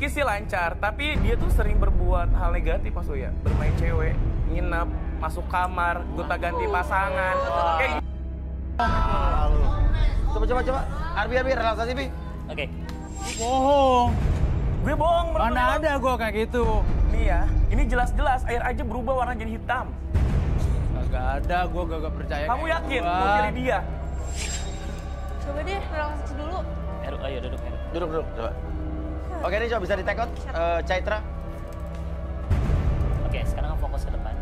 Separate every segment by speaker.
Speaker 1: Rizky sih lancar, tapi dia tuh sering berbuat hal negatif Mas Uya. Bermain cewek, nginep, masuk kamar, gonta-ganti pasangan. Kayak gitu.
Speaker 2: Coba. Arbi, relaksasi, Bi.
Speaker 3: Oke.
Speaker 4: Bohong.
Speaker 1: Gue bohong.
Speaker 4: Mana ada gue kayak gitu.
Speaker 1: Nih ya, ini jelas-jelas air aja berubah warna jadi hitam.
Speaker 4: Gak ada, gue gak percaya.
Speaker 1: Kamu yakin mau pilih dia?
Speaker 5: Coba deh, relaksasi dulu.
Speaker 3: Heru, ayo duduk Heru.
Speaker 2: Duduk, coba. Oke, ini coba bisa di-take out, Chaitra.
Speaker 3: Oke, sekarang fokus ke depan.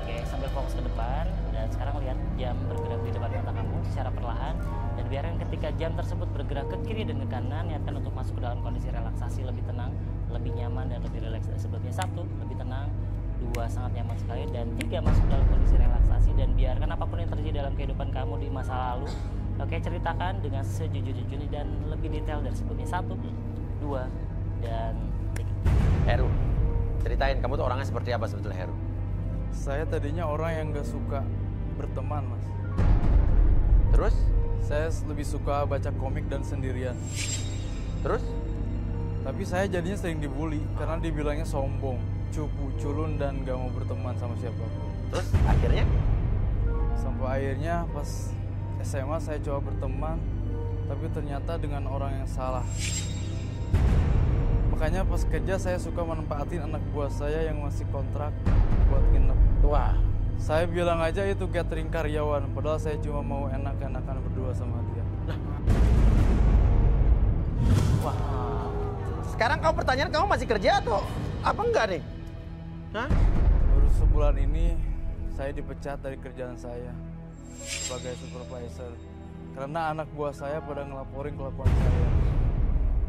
Speaker 3: Oke, sambil fokus ke depan dan sekarang lihat jam bergerak di depan mata kamu secara perlahan dan biarkan ketika jam tersebut bergerak ke kiri dan ke kanan, niatkan untuk masuk ke dalam kondisi relaksasi lebih tenang, lebih nyaman dan lebih rileks dari sebelumnya. 1, lebih tenang. 2, sangat nyaman sekali. Dan 3, masuk dalam kondisi relaksasi dan biarkan apapun yang terjadi dalam kehidupan kamu di masa lalu, oke, ceritakan dengan sejujur-jujurnya dan lebih detail dari sebelumnya. 1, 2, dan 3.
Speaker 2: Heru, ceritain kamu tuh orangnya seperti apa sebetulnya, Heru?
Speaker 4: Saya tadinya orang yang gak suka berteman, Mas.
Speaker 2: Terus?
Speaker 4: Saya lebih suka baca komik dan sendirian.
Speaker 2: Terus?
Speaker 4: Tapi saya jadinya sering dibully karena dibilangnya sombong, cupu, culun, dan gak mau berteman sama siapapun.
Speaker 2: Terus akhirnya?
Speaker 4: Sampai akhirnya pas SMA saya coba berteman, tapi ternyata dengan orang yang salah. Makanya pas kerja saya suka manfaatin anak buah saya yang masih kontrak buat nginep.
Speaker 2: Wah.
Speaker 4: Saya bilang aja itu catering karyawan, padahal saya cuma mau enak-enakan berdua sama dia.
Speaker 2: Wah. Sekarang kamu pertanyaan, kamu masih kerja atau apa enggak nih? Hah?
Speaker 4: Baru sebulan ini saya dipecat dari kerjaan saya sebagai supervisor karena anak buah saya pada ngelaporin kelakuan saya.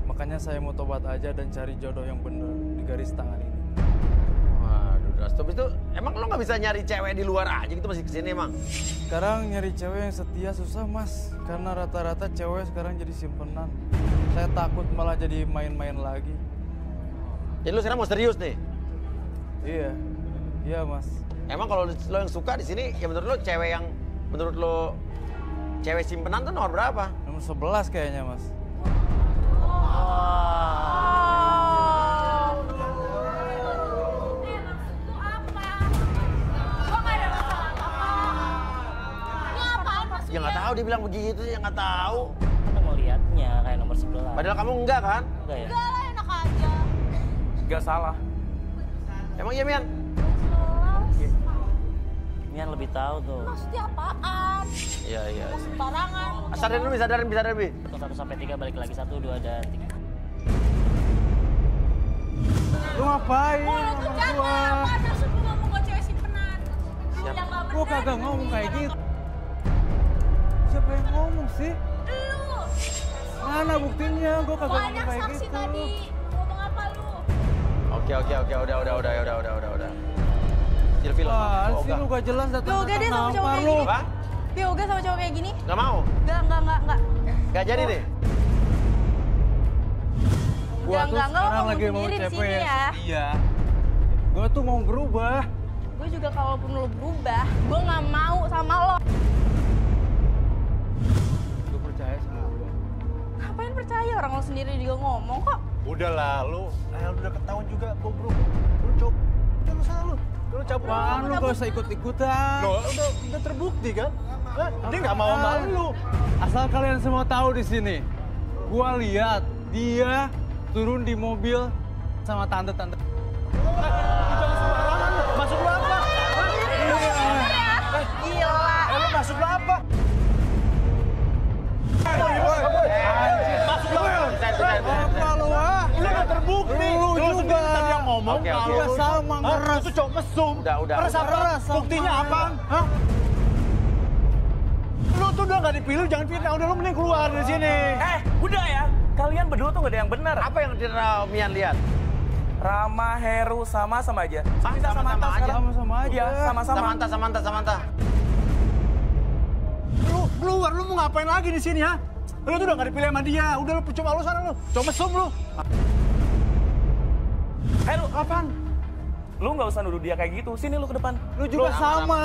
Speaker 4: Makanya saya mau tobat aja dan cari jodoh yang bener di garis tangan ini.
Speaker 2: Waduh, Stop itu emang lo nggak bisa nyari cewek di luar aja gitu masih kesini emang?
Speaker 4: Sekarang nyari cewek yang setia susah, Mas, karena rata-rata cewek sekarang jadi simpenan. Saya takut malah jadi main-main lagi.
Speaker 2: Jadi lo sekarang mau serius nih?
Speaker 4: Iya Mas.
Speaker 2: Emang kalau lo yang suka di sini, ya menurut lo cewek yang menurut lo cewek simpenan tuh nomor berapa?
Speaker 4: Nomor 11 kayaknya, Mas.
Speaker 2: Ya nggak tahu, dia bilang begitu, ya nggak tahu.
Speaker 3: Kamu mau lihatnya kayak nomor 11.
Speaker 2: Padahal kamu enggak kan?
Speaker 3: Enggak ya?
Speaker 5: Enggak lah, enak aja.
Speaker 1: Gak salah.
Speaker 2: Emang iya, Mian?
Speaker 3: Mian lebih tahu tuh.
Speaker 5: Maksudnya apaan?
Speaker 2: Iya.
Speaker 5: Sembarangan.
Speaker 2: Sadarin dulu, sadarin, Bi.
Speaker 3: 1 sampai 3 balik lagi 1, 2, dan 3.
Speaker 4: Lu ngapain?
Speaker 5: Mulut lu jaga, apa maksud lu ngomong gue cewek simpenan? Lu yang gak bener.
Speaker 4: Gua kagak ngomong kayak gitu. Siapa yang ngomong sih?
Speaker 5: Lu.
Speaker 4: Mana buktinya? Gua kagak ngomong
Speaker 5: Banyak
Speaker 4: kayak
Speaker 5: saksi
Speaker 4: gitu.
Speaker 5: tadi. Ngomong apa lu?
Speaker 2: Oke, udah. Silvi lo.
Speaker 4: Wah, sih lu gak jelas datang.
Speaker 5: Yoga deh sama cowok kayak
Speaker 2: lu.
Speaker 5: gini.
Speaker 2: Hah?
Speaker 5: Yoga sama cowok kayak gini?
Speaker 2: Nggak mau?
Speaker 5: Enggak.
Speaker 2: Nggak jadi nih?
Speaker 4: Gua tuh
Speaker 5: Enggak, lo
Speaker 4: sekarang
Speaker 5: ngomong
Speaker 4: lagi mau
Speaker 5: sendiri di
Speaker 4: cewek
Speaker 5: sini
Speaker 4: yang
Speaker 5: ya.
Speaker 4: setia. Gua tuh mau berubah.
Speaker 5: Gue juga kalaupun lo berubah, gue gak mau sama lo.
Speaker 4: Lu percaya sama gua?
Speaker 5: Ngapain percaya? Orang lo sendiri juga ngomong kok.
Speaker 6: Udah lah, lu udah ketahuan juga gue bro. Lu coba, jangan salah lu. Lu cabut.
Speaker 4: Apaan lu gak usah ikut-ikutan.
Speaker 6: Loh, udah terbukti kan? Hah? Dia nggak mau sama lu.
Speaker 4: Asal kalian semua tahu di sini, gua lihat dia turun di mobil sama tante-tante.
Speaker 6: Jangan sembarangan lu. Maksud lu apa?
Speaker 5: Gila.
Speaker 6: Lu maksud lu apa? Maksud lu
Speaker 4: Apa lu, ah?
Speaker 6: Lu udah terbukti.
Speaker 4: Lu juga.
Speaker 6: sendiri tadi yang ngomong.
Speaker 2: Oke.
Speaker 4: Gua sama,
Speaker 6: Hah?
Speaker 4: ngeres.
Speaker 6: Itu cowok mesum.
Speaker 2: Udah.
Speaker 6: Peres apa?
Speaker 4: Peres sama.
Speaker 6: Buktinya apaan? Hah? Lu tuh udah nggak dipilih, jangan fitnah. Udah lu mending keluar dari sini.
Speaker 1: Udah ya. Kalian berdua tuh gak ada yang benar.
Speaker 2: Apa yang Mian lihat?
Speaker 1: Rama, Heru sama aja. Kita
Speaker 2: Sama-sama
Speaker 1: Samantha
Speaker 2: aja.
Speaker 1: sekarang.
Speaker 4: Sama-sama aja.
Speaker 1: Iya, sama-sama.
Speaker 2: Samantha.
Speaker 6: Lu keluar, lu mau ngapain lagi di sini, ha? Lu tuh udah nggak dipilih sama dia. Udah lu coba lu sana lu. Coba mesum lu.
Speaker 1: Heru,
Speaker 6: Apaan?
Speaker 1: lu gak usah nuduh dia kayak gitu. Sini lu ke depan.
Speaker 4: Lu juga sama.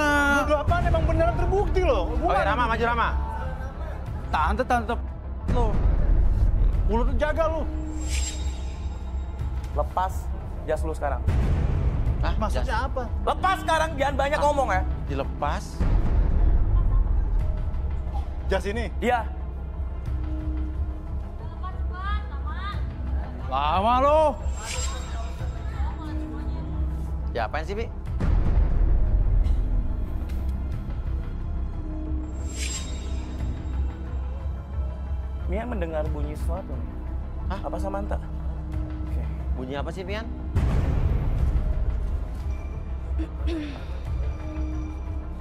Speaker 6: Lu apaan? Emang beneran terbukti loh.
Speaker 2: Oke, Rama, maju Rama.
Speaker 4: Tante lu.
Speaker 6: Mulut lu jaga lu.
Speaker 1: Lepas jas lu sekarang.
Speaker 2: Hah?
Speaker 6: Maksudnya apa?
Speaker 1: Lepas sekarang, jangan banyak ngomong ya.
Speaker 2: Dilepas?
Speaker 6: Jas ini?
Speaker 1: Iya.
Speaker 6: Lama lo.
Speaker 2: Ya apaan sih, Bi?
Speaker 1: Mian mendengar bunyi sesuatu nih.
Speaker 2: Hah?
Speaker 1: Apa Samantha? Oke.
Speaker 2: Bunyi apa sih, Mian?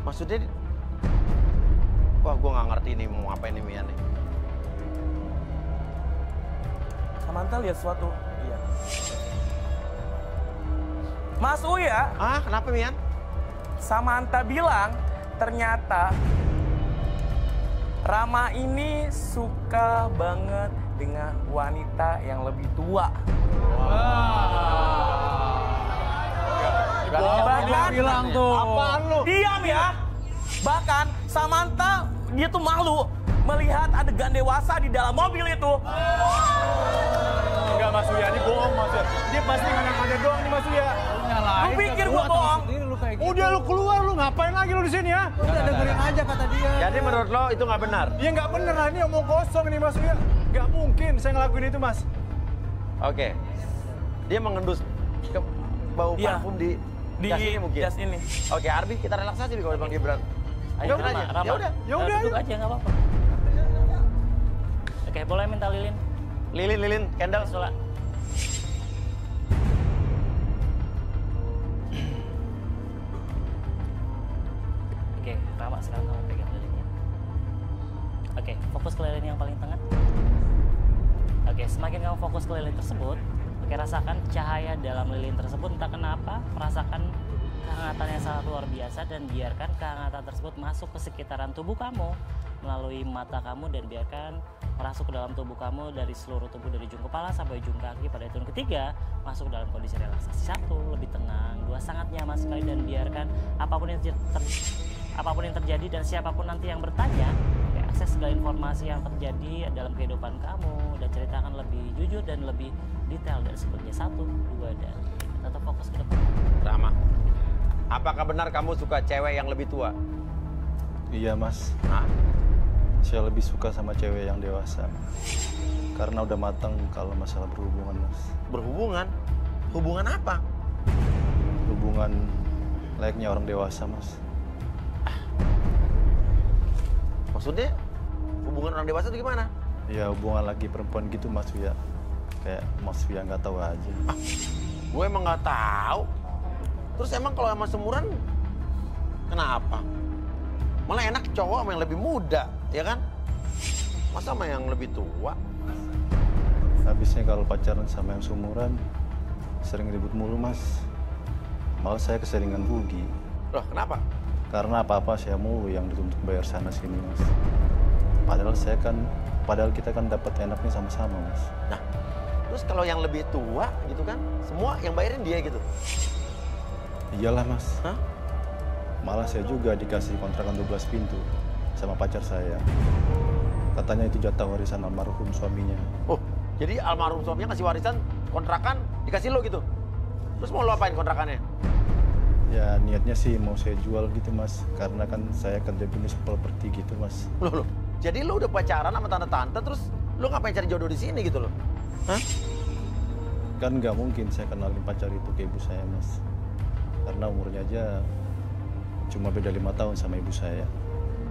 Speaker 2: Maksudnya... Wah, gue nggak ngerti nih mau ngapain nih Mian nih.
Speaker 1: Samantha lihat sesuatu. Iya. Mas Uya,
Speaker 2: Ah, kenapa Mian?
Speaker 1: Samantha bilang ternyata Rama ini suka banget dengan wanita yang lebih tua.
Speaker 6: Dia bilang tuh. Apaan lu?
Speaker 1: Diam ya. Bahkan Samantha dia tuh malu melihat adegan dewasa di dalam mobil itu.
Speaker 6: Enggak, Mas Uya, ini bohong Mas Uya. Dia pasti ngada-ngada doang nih Mas Uya.
Speaker 1: Lu pikir gua bohong?
Speaker 6: Udah lu keluar, lu ngapain lagi lu di sini ya?
Speaker 7: Udah dengerin aja kata dia.
Speaker 2: Jadi menurut lo itu nggak benar?
Speaker 6: Ya nggak bener lah, ini omong kosong nih Mas Uya. Nggak mungkin saya ngelakuin itu Mas.
Speaker 2: Oke. Dia mengendus ke bau
Speaker 1: Iya.
Speaker 2: parfum di jas ini mungkin.
Speaker 1: jas ini.
Speaker 2: Oke, Arbi, kita relaksasi Bi kalau Bang Gibran.
Speaker 3: Ayo,
Speaker 2: Ikut aja.
Speaker 3: Rama.
Speaker 2: Ya udah.
Speaker 6: Ya udah,
Speaker 3: Duduk
Speaker 6: ayo.
Speaker 3: aja nggak apa-apa. Oke, boleh minta lilin.
Speaker 2: Lilin, Kendall.
Speaker 3: Sola. Oke, Rama sekarang kamu pegang lilinnya. Oke, fokus ke lilin yang paling tengah. Oke, semakin kamu fokus ke lilin tersebut, oke, rasakan cahaya dalam lilin tersebut. Entah kenapa, rasakan kehangatan yang sangat luar biasa dan biarkan kehangatan tersebut masuk ke sekitaran tubuh kamu melalui mata kamu dan biarkan masuk ke dalam tubuh kamu dari seluruh tubuh dari ujung kepala sampai ujung kaki. Pada hitungan ketiga masuk dalam kondisi relaksasi. 1, lebih tenang. 2, sangat nyaman sekali dan biarkan apapun yang terjadi dan siapapun nanti yang bertanya, ya, akses segala informasi yang terjadi dalam kehidupan kamu dan ceritakan lebih jujur dan lebih detail dari sebelumnya. 1, 2, dan 3. Tetap fokus ke depan.
Speaker 2: Rama, apakah benar kamu suka cewek yang lebih tua?
Speaker 8: Iya mas,
Speaker 2: Hah?
Speaker 8: saya lebih suka sama cewek yang dewasa. Karena udah matang kalau masalah berhubungan mas.
Speaker 2: Berhubungan? Hubungan apa?
Speaker 8: Hubungan layaknya orang dewasa mas.
Speaker 2: Maksudnya hubungan orang dewasa itu gimana?
Speaker 8: Ya hubungan laki perempuan gitu mas Uya. Kayak mas Uya nggak tahu aja.
Speaker 2: Gue emang nggak tahu. Terus emang kalau sama seumuran, kenapa? Malah enak cowok sama yang lebih muda, ya kan? Masa sama yang lebih tua?
Speaker 8: Habisnya kalau pacaran sama yang seumuran, sering ribut mulu mas. Malah saya keseringan rugi.
Speaker 2: Loh, kenapa?
Speaker 8: Karena apa-apa saya mulu yang dituntut bayar sana sini mas. Padahal kita kan dapat enaknya sama-sama mas.
Speaker 2: Nah, terus kalau yang lebih tua gitu kan, semua yang bayarin dia gitu.
Speaker 8: Iyalah mas.
Speaker 2: Hah?
Speaker 8: Malah saya juga dikasih kontrakan 12 pintu sama pacar saya. Katanya itu jatah warisan almarhum suaminya.
Speaker 2: Oh, jadi almarhum suaminya ngasih warisan kontrakan dikasih lo gitu? Terus mau lo apain kontrakannya?
Speaker 8: Ya niatnya sih mau saya jual gitu mas. Karena kan saya kerja bisnis properti gitu mas.
Speaker 2: Loh. Jadi lo udah pacaran sama tante-tante terus lo ngapain cari jodoh di sini gitu lo? Hah?
Speaker 8: Kan nggak mungkin saya kenalin pacar itu ke ibu saya mas. Karena umurnya aja cuma beda 5 tahun sama ibu saya.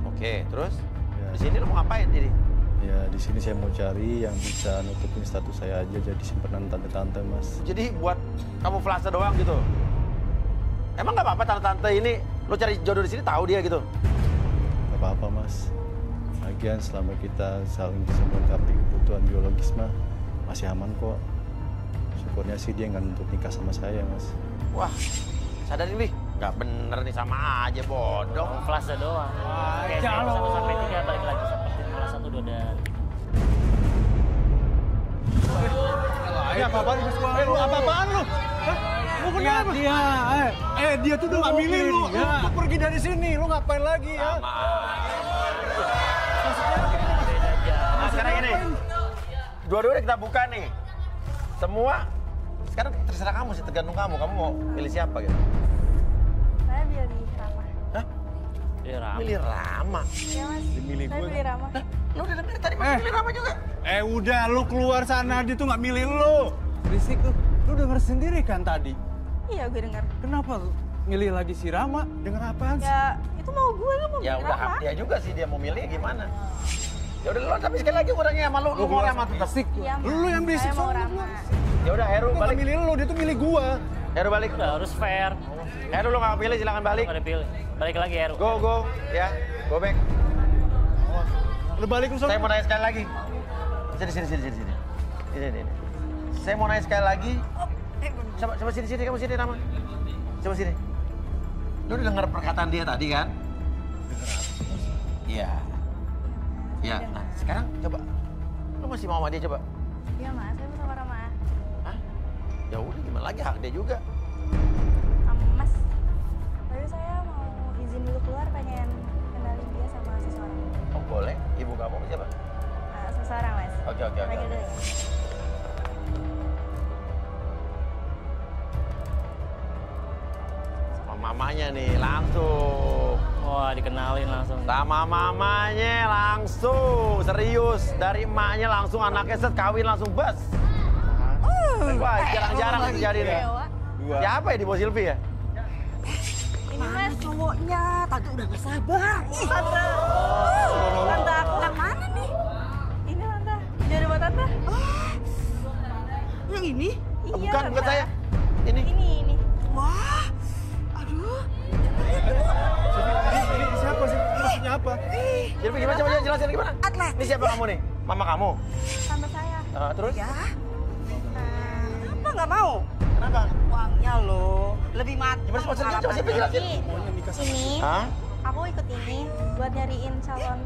Speaker 2: Oke, terus?
Speaker 8: Ya.
Speaker 2: Di sini lo mau ngapain jadi?
Speaker 8: Ya di sini saya mau cari yang bisa nutupin status saya aja jadi simpanan tante-tante mas.
Speaker 2: Jadi buat kamuflase doang gitu? Emang nggak apa-apa tante-tante ini lo cari jodoh di sini tahu dia gitu?
Speaker 8: Gak apa-apa mas. Lagian selama kita saling bisa melengkapi kebutuhan biologis mah masih aman kok. Syukurnya sih dia nggak nuntut nikah sama saya mas.
Speaker 2: Wah, sadarin Bi, nggak bener nih sama aja bodoh.
Speaker 3: Flase doang. Oke, 1 sampai 3 balik lagi seperti kelas 1, 2, dan 3.
Speaker 6: Ya apa-apaan lu? Lu apa-apaan lu? Hah? Lu kenapa? Dia tuh udah nggak milih lu. Lu pergi dari sini, lu ngapain lagi ya?
Speaker 2: Nah, sekarang ini, dua-duanya kita buka nih. sekarang terserah kamu sih, tergantung kamu. Kamu mau pilih siapa gitu?
Speaker 5: Saya pilih Rama.
Speaker 2: Hah?
Speaker 3: Iya, Ram.
Speaker 2: Pilih Rama?
Speaker 5: Ya mas,
Speaker 6: Dimilih
Speaker 5: saya
Speaker 6: gue.
Speaker 5: pilih Rama.
Speaker 2: Lu udah dengar tadi masih pilih Rama juga?
Speaker 6: Udah, lu keluar sana, dia tuh nggak milih lu. Risik lu. Lu denger sendiri kan tadi?
Speaker 5: Iya gue dengar.
Speaker 6: Kenapa lu milih lagi si Rama? Denger apaan sih?
Speaker 5: Ya itu mau gue, lu mau
Speaker 2: Ya
Speaker 5: pilih
Speaker 2: udah
Speaker 5: Rama.
Speaker 2: hak dia juga sih, dia mau milih gimana. Ya udah lu, tapi sekali lagi orangnya sama lu mau Rama tetap.
Speaker 6: Berisik.
Speaker 5: Iya, Mas.
Speaker 6: Lu yang berisik
Speaker 5: Saya mau
Speaker 6: soalnya.
Speaker 5: Rama.
Speaker 2: Ya udah Heru
Speaker 6: Lu nggak
Speaker 2: balik.
Speaker 6: milih lu, dia tuh milih gua.
Speaker 2: Heru balik.
Speaker 3: Udah harus fair.
Speaker 2: Heru lu nggak pilih, silakan balik.
Speaker 3: Nggak dipilih. Balik lagi, Heru.
Speaker 2: Go, ya. Go back.
Speaker 6: Lu balik lu
Speaker 2: Saya
Speaker 6: sama.
Speaker 2: mau nanya sekali lagi. Sini. Ini. Saya mau nanya sekali lagi. Coba sini, kamu sini Rama. Coba sini. Lu udah dengar perkataan dia tadi kan? Iya. Iya, nah sekarang coba. Lu masih mau sama dia coba?
Speaker 5: Iya mas, saya mau sama Rama.
Speaker 2: Hah? Ya udah gimana lagi, hak dia juga.
Speaker 5: Mas, tapi saya mau izin dulu keluar, pengen kenalin dia sama seseorang.
Speaker 2: Oh boleh, ibu kamu siapa?
Speaker 5: Seseorang mas.
Speaker 2: Oke.
Speaker 5: Panggil dulu ya.
Speaker 2: Sama mamanya nih, langsung.
Speaker 3: Wah, dikenalin langsung.
Speaker 2: Sama mamanya langsung, serius. Dari emaknya langsung, anaknya set kawin langsung bus. Wah, jarang-jarang terjadi nih.
Speaker 5: Dewa.
Speaker 2: Siapa ya di bawah Silvi ya?
Speaker 5: Ini mas.
Speaker 7: Cowoknya, tante udah gak sabar. Ih,
Speaker 5: Tante. Tante aku. Yang mana nih? Ini tante. Jodoh buat tante.
Speaker 7: yang ini?
Speaker 2: Oh,
Speaker 5: Iya,
Speaker 2: bukan
Speaker 5: Tante.
Speaker 2: saya. Ini.
Speaker 5: Ini.
Speaker 7: Wah, aduh.
Speaker 6: Ini siapa sih? Maksudnya apa?
Speaker 2: Silvi gimana, coba jelasin gimana?
Speaker 7: Atlet.
Speaker 2: Ini siapa kamu nih? Mama kamu?
Speaker 5: Tante saya.
Speaker 2: Terus?
Speaker 7: Ya, apa nggak mau?
Speaker 2: Kenapa?
Speaker 7: Uangnya loh, lebih matang.
Speaker 2: Gimana sih maksudnya? Coba Silvi jelasin.
Speaker 5: Ini.
Speaker 2: Hah?
Speaker 5: Aku ikut ini buat nyariin calon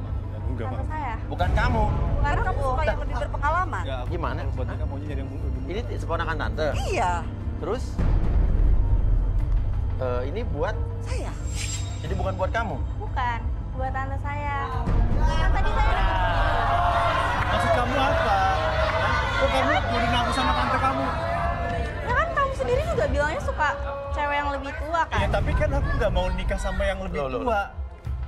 Speaker 5: tante saya.
Speaker 2: Bukan kamu.
Speaker 5: Bukan
Speaker 7: Kan kamu
Speaker 5: aku.
Speaker 7: suka yang lebih berpengalaman.
Speaker 6: Ya, aku
Speaker 2: Gimana?
Speaker 6: kalau buat nikah maunya nyari yang muda dulu.
Speaker 2: Ini seponakan tante.
Speaker 7: Iya,
Speaker 2: Terus? Ini buat,
Speaker 7: saya.
Speaker 2: jadi bukan buat kamu?
Speaker 5: Bukan. Buat tante saya. Kan tadi saya udah
Speaker 6: Maksud kamu apa? Kok kamu jodohin aku sama tante kamu?
Speaker 5: Ya kan kamu sendiri juga bilangnya suka cewek yang lebih tua kan?
Speaker 6: Ya tapi kan aku nggak mau nikah sama yang lebih
Speaker 2: Loh.
Speaker 6: tua.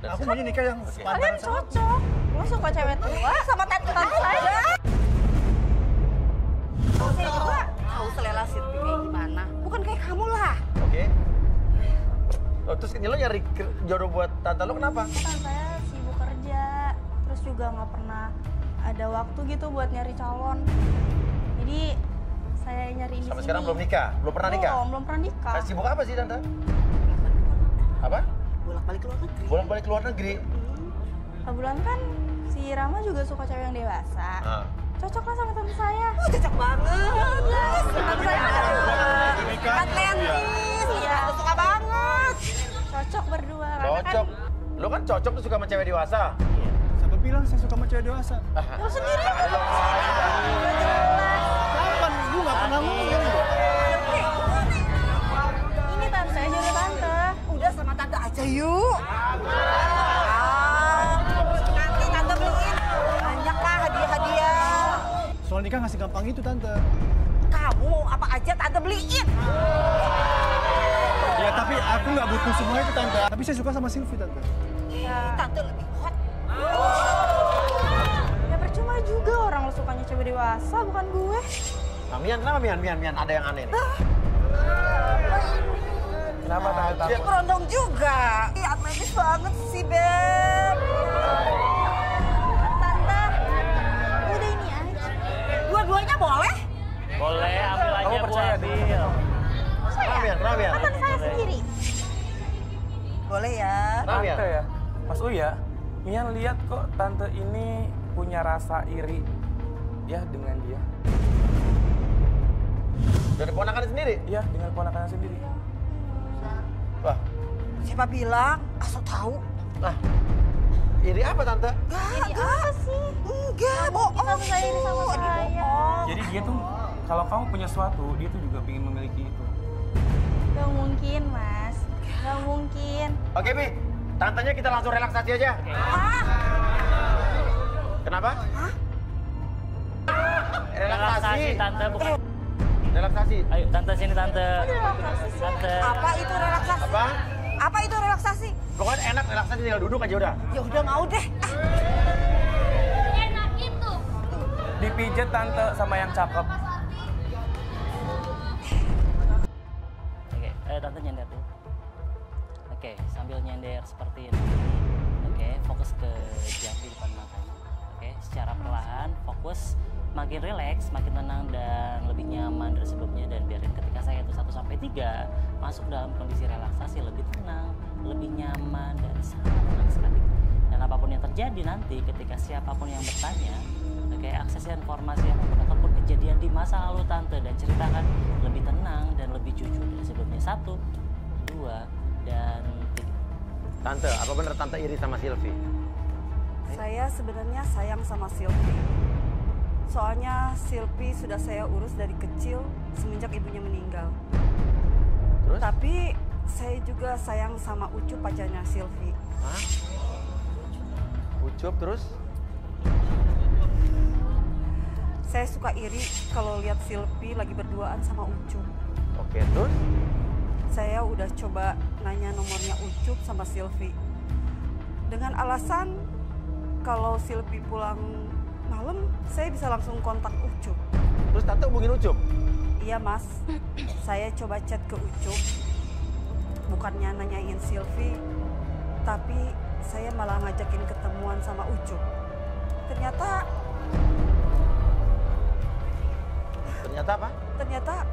Speaker 6: Aku maunya nikah yang
Speaker 2: Oke.
Speaker 6: sepantaran
Speaker 5: Kalian
Speaker 6: sama.
Speaker 5: cocok. Lo suka cewek tua sama tante saya.
Speaker 7: Saya juga tahu selera Sylvie kayak gimana. Bukan kayak kamu lah.
Speaker 2: Oke. Oh, terus lo nyari jodoh buat tante lo kenapa?
Speaker 5: Tante saya sibuk kerja. Terus juga nggak pernah ada waktu gitu buat nyari calon. Jadi saya nyari di
Speaker 2: Sampai
Speaker 5: sini.
Speaker 2: sekarang belum nikah? Belum pernah nikah?
Speaker 5: Belum pernah nikah.
Speaker 2: Sibuk apa sih tante? Apa?
Speaker 7: Bolak-balik ke luar negeri.
Speaker 2: Bolak-balik ke luar negeri?
Speaker 5: Kebetulan kan si Rama juga suka cewek yang dewasa.
Speaker 2: Ah.
Speaker 5: Cocok lah sama tante saya.
Speaker 7: Oh, cocok banget. Tante saya
Speaker 6: Nikah?
Speaker 7: atletis.
Speaker 5: Iya.
Speaker 7: Aku suka banget.
Speaker 5: Cocok berdua. Karena
Speaker 2: Cocok.
Speaker 5: kan
Speaker 2: Lo kan cocok tuh suka sama cewek dewasa.
Speaker 6: Siapa bilang saya suka sama cewek dewasa?
Speaker 5: lo sendiri kan
Speaker 6: Kapan? Gue nggak pernah ngomong.
Speaker 5: ini tante, jodoh tante.
Speaker 7: Udah sama tante aja yuk. Nanti tante beliin banyak lah hadiah-hadiah.
Speaker 6: Soal nikah nggak segampang itu tante.
Speaker 7: Kamu mau apa aja tante beliin.
Speaker 6: Ya tapi aku nggak butuh semua itu tante. Tapi saya suka sama Sylvie tante.
Speaker 7: Tante lebih hot.
Speaker 5: Ya percuma juga orang lo sukanya cewek dewasa, bukan gue.
Speaker 2: Nah, Mian, kenapa Mian? Ada yang aneh nih. Kenapa tante?
Speaker 7: Dia berondong juga. Ih, atletis banget sih, Beb.
Speaker 5: Tante, udah ini aja.
Speaker 7: Dua-duanya boleh?
Speaker 3: Boleh, ambil aja,
Speaker 2: Kamu
Speaker 3: Bu,
Speaker 2: percaya,
Speaker 3: ambil.
Speaker 2: Kenapa Mian?
Speaker 5: Kan tante saya sendiri.
Speaker 7: Boleh ya.
Speaker 2: Kenapa Mian?
Speaker 1: Tante ya, Mas Uya, Mian lihat kok tante ini punya rasa iri ya dengan dia.
Speaker 2: Dari ponakan sendiri?
Speaker 1: Iya, dengan ponakannya sendiri.
Speaker 2: Wah,
Speaker 7: Siapa bilang? Asal tahu.
Speaker 2: lah. Iri apa tante?
Speaker 5: Ini apa sih?
Speaker 7: Enggak, bohong.
Speaker 5: Tante saya iri sama saya.
Speaker 1: Jadi dia tuh, kalau kamu punya sesuatu, dia tuh juga ingin memiliki itu.
Speaker 5: Gak mungkin, Mas. Gak mungkin.
Speaker 2: Oke, Bi. Tantenya kita langsung relaksasi aja. Kenapa?
Speaker 3: Relaksasi,
Speaker 2: Relaksasi.
Speaker 3: Tante, bukan.
Speaker 2: Relaksasi.
Speaker 3: Ayo tante sini tante.
Speaker 5: Relaksasi sih.
Speaker 3: Tante.
Speaker 7: Apa itu relaksasi?
Speaker 2: Apa?
Speaker 7: Apa itu relaksasi?
Speaker 2: Pokoknya enak relaksasi tinggal duduk aja udah.
Speaker 7: Ya udah mau deh.
Speaker 9: Enak itu.
Speaker 1: Dipijet tante sama yang cakep.
Speaker 3: Oke, tante nyender dulu. Oke, sambil nyender seperti ini. Oke, fokus ke jam di depan matanya. Oke, secara perlahan, fokus, makin rileks, makin tenang dan lebih nyaman dari sebelumnya. Dan biarin ketika saya itu 1-3 masuk dalam kondisi relaksasi, lebih tenang, lebih nyaman dan sangat tenang sekali. Dan apapun yang terjadi nanti ketika siapapun yang bertanya, oke, akses informasi ataupun kejadian di masa lalu tante dan ceritakan lebih tenang dan lebih jujur dari sebelumnya. 1, 2, dan 3.
Speaker 2: Tante, apa bener tante iri sama Silvi?
Speaker 7: Saya sebenarnya sayang sama Silvi. Soalnya Silvi sudah saya urus dari kecil semenjak ibunya meninggal.
Speaker 2: Terus?
Speaker 7: Tapi saya juga sayang sama Ucup, pacarnya Silvi.
Speaker 2: Hah? Ucup terus?
Speaker 7: Saya suka iri kalau lihat Silvi lagi berduaan sama Ucup.
Speaker 2: Oke, terus?
Speaker 7: Saya udah coba nanya nomornya Ucup sama Silvi. Dengan alasan kalau Silvi pulang malam, saya bisa langsung kontak Ucup.
Speaker 2: Terus tante hubungin Ucup?
Speaker 7: Iya mas, saya coba chat ke Ucup. Bukannya nanyain Silvi, tapi saya malah ngajakin ketemuan sama Ucup. Ternyata
Speaker 2: apa?
Speaker 7: Ternyata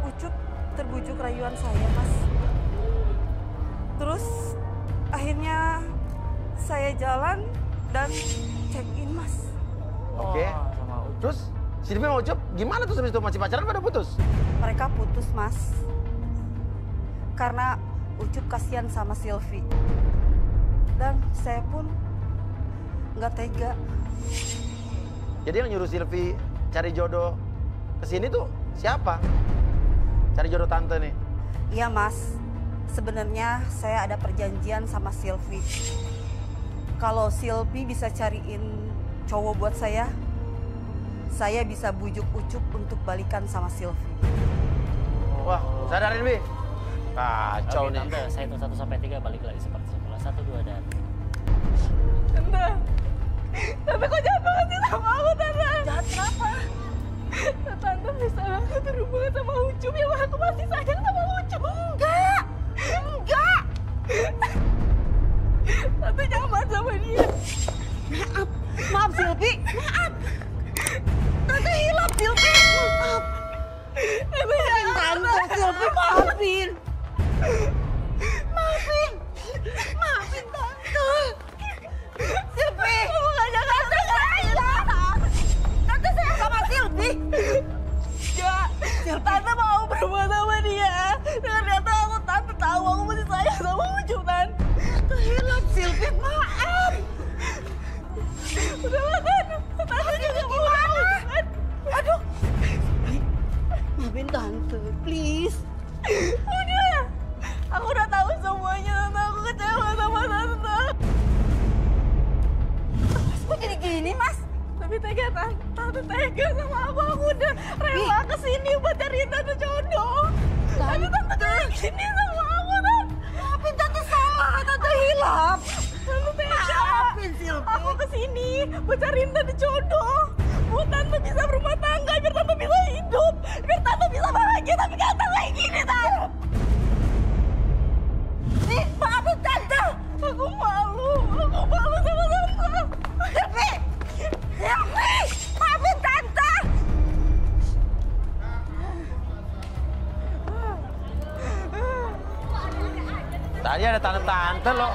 Speaker 7: Ucup terbujuk rayuan saya, Mas. Terus akhirnya saya jalan dan check in, Mas.
Speaker 2: Oke. Terus Silvi sama Ucup gimana tuh habis itu, masih pacaran pada putus?
Speaker 7: Mereka putus, Mas. Karena Ucup kasihan sama Silvi. Dan saya pun nggak tega.
Speaker 2: Jadi yang nyuruh Silvi cari jodoh kesini tuh siapa? Cari jodoh tante nih?
Speaker 7: Iya mas, sebenarnya saya ada perjanjian sama Silvi. Kalau Silvi bisa cariin cowok buat saya bisa bujuk Ucup untuk balikan sama Silvi.
Speaker 2: Wah, sadarin Bi. Kacau
Speaker 3: Oke,
Speaker 2: nih.
Speaker 3: tante, saya hitung 1-3 balik lagi seperti semula. 1, 2, dan...
Speaker 5: Tante kok jahat banget sih sama aku, Tante?
Speaker 7: Jahat kenapa?
Speaker 5: Tante bisa banget berhubungan sama Ucup, ya aku masih sayang sama Ucup.
Speaker 7: Enggak! Enggak!
Speaker 5: Tante nyaman sama dia.
Speaker 7: Maaf, maaf Silvi, maaf. Tante hilap Silvi, maaf.
Speaker 5: Tante jahat.
Speaker 7: Tante Silvi, maafin. Maafin. Maafin Tante. Silvi.
Speaker 5: Kamu gak jangan sayang.
Speaker 7: Tante sayang sama Silvi.
Speaker 5: Enggak. Tante mau berhubungan sama dia. Ternyata Tante tahu aku masih sayang sama Ucup, Tante.
Speaker 7: Tante hilap Silvi, maaf.
Speaker 5: Udah makan. Tante juga mau makan.
Speaker 7: Aduh. Maafin Tante, please.
Speaker 5: Udah. Aku udah tahu semuanya, Tante. Aku kecewa sama Tante.
Speaker 7: Mas, kok jadi gini, Mas?
Speaker 5: Tapi tega, Tante tega sama aku. Aku udah rela kesini buat cariin Tante jodoh. Tapi Tante kayak gini sama aku, Tante.
Speaker 7: Maafin Tante salah, Tante hilap.
Speaker 5: Tante tega.
Speaker 7: Maafin Silvi.
Speaker 5: Aku kesini buat cariin Tante jodoh. Buat Tante bisa berumah tangga, biar Tante bisa hidup. Biar Tante bisa bahagia, tapi kata kayak gini, Tante.
Speaker 7: Nih, maafin Tante.
Speaker 5: Aku malu sama Tante.
Speaker 7: Silvi! Silvi! Maafin Tante!
Speaker 2: Tadi ada tante-tante loh.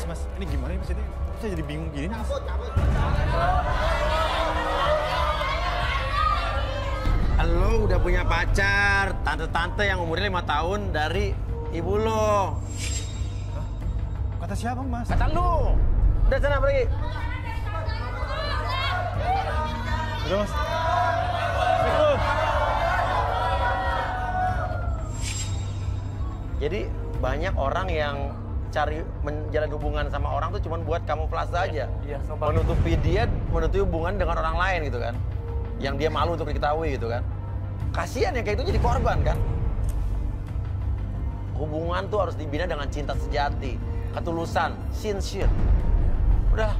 Speaker 8: Mas, ini gimana nih Mas? Ini saya jadi bingung gini Mas.
Speaker 2: Lo udah punya pacar, tante-tante yang umurnya 5 tahun dari ibu lo.
Speaker 8: Kata siapa Mas?
Speaker 2: Kata lu. Udah sana pergi.
Speaker 8: Udah Mas.
Speaker 2: Jadi banyak orang yang menjalin hubungan sama orang tuh cuma buat kamuflase aja.
Speaker 1: Iya,
Speaker 2: Menutupi hubungan dengan orang lain gitu kan. Yang dia malu untuk diketahui gitu kan. Kasihan yang kayak itu jadi korban kan. Hubungan tuh harus dibina dengan cinta sejati, ketulusan, sincere. Udah.